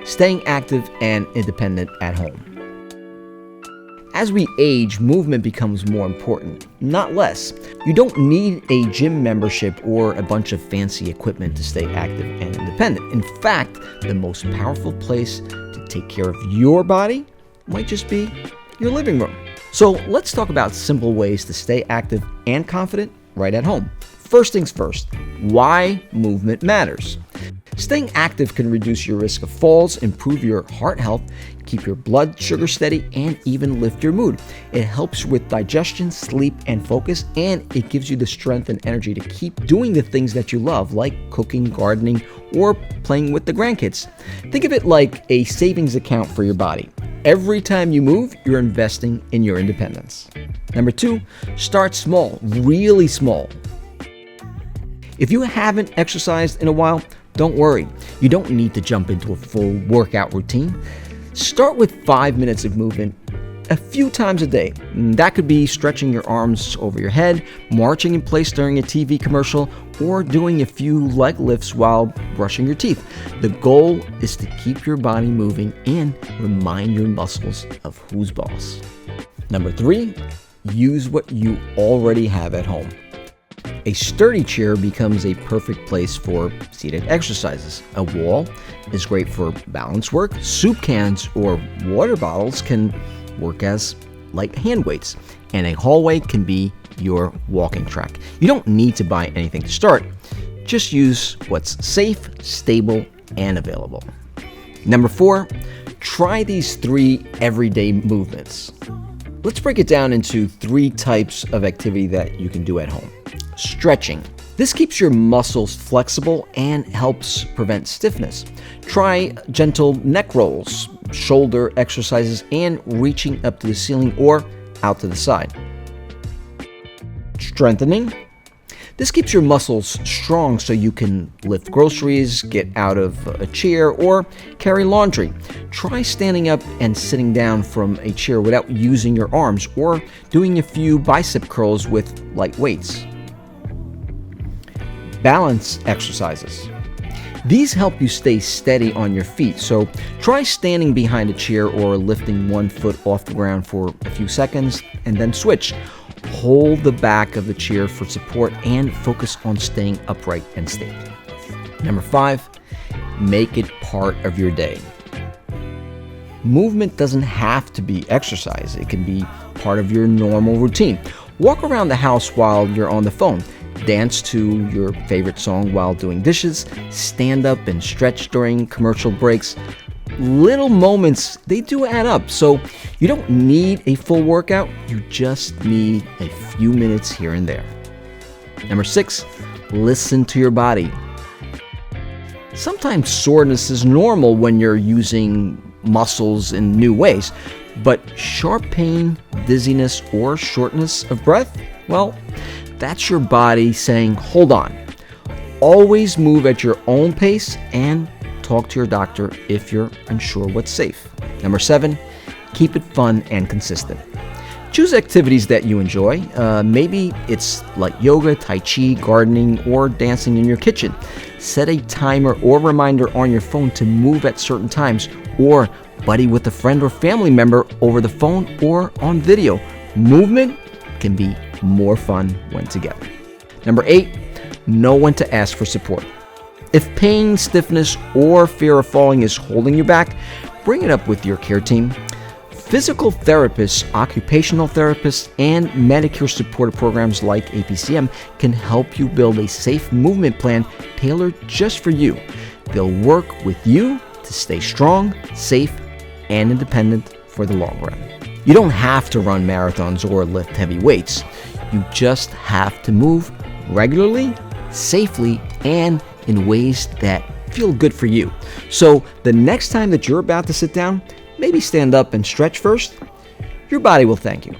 Staying active and independent at home. As we age, movement becomes more important, not less. You don't need a gym membership or a bunch of fancy equipment to stay active and independent. In fact, the most powerful place to take care of your body might just be your living room. So let's talk about simple ways to stay active and confident right at home. First things first, why movement matters. Staying active can reduce your risk of falls, improve your heart health, keep your blood sugar steady, and even lift your mood. It helps with digestion, sleep, and focus, and it gives you the strength and energy to keep doing the things that you love, like cooking, gardening, or playing with the grandkids. Think of it like a savings account for your body. Every time you move, you're investing in your independence. Number 2, start small, really small. If you haven't exercised in a while, don't worry. You don't need to jump into a full workout routine. Start with 5 minutes of movement a few times a day. That could be stretching your arms over your head, marching in place during a TV commercial, or doing a few leg lifts while brushing your teeth. The goal is to keep your body moving and remind your muscles of who's boss. Number 3, use what you already have at home. A sturdy chair becomes a perfect place for seated exercises. A wall is great for balance work. Soup cans or water bottles can work as light hand weights. And a hallway can be your walking track. You don't need to buy anything to start. Just use what's safe, stable, and available. Number 4, try these 3 everyday movements. Let's break it down into 3 types of activity that you can do at home. Stretching. This keeps your muscles flexible and helps prevent stiffness. Try gentle neck rolls, shoulder exercises, and reaching up to the ceiling or out to the side. Strengthening. This keeps your muscles strong so you can lift groceries, get out of a chair, or carry laundry. Try standing up and sitting down from a chair without using your arms, or doing a few bicep curls with light weights. Balance exercises. These help you stay steady on your feet, so try standing behind a chair or lifting one foot off the ground for a few seconds and then switch. Hold the back of the chair for support and focus on staying upright and stable. Number 5, make it part of your day. Movement doesn't have to be exercise. It can be part of your normal routine. Walk around the house while you're on the phone. Dance to your favorite song while doing dishes. Stand up and stretch during commercial breaks. Little moments, they do add up. So you don't need a full workout. You just need a few minutes here and there. Number 6, listen to your body. Sometimes soreness is normal when you're using muscles in new ways, but sharp pain, dizziness, or shortness of breath, well, that's your body saying, hold on. Always move at your own pace and talk to your doctor if you're unsure what's safe. Number 7, keep it fun and consistent. Choose activities that you enjoy. Maybe it's like yoga, tai chi, gardening, or dancing in your kitchen. Set a timer or reminder on your phone to move at certain times, or buddy with a friend or family member over the phone or on video. Movement can be more fun when together. Number 8, know when to ask for support. If pain, stiffness, or fear of falling is holding you back, bring it up with your care team. Physical therapists, occupational therapists, and Medicare supported programs like APCM can help you build a safe movement plan tailored just for you. They'll work with you to stay strong, safe, and independent for the long run. You don't have to run marathons or lift heavy weights. You just have to move regularly, safely, and in ways that feel good for you. So the next time that you're about to sit down, maybe stand up and stretch first. Your body will thank you.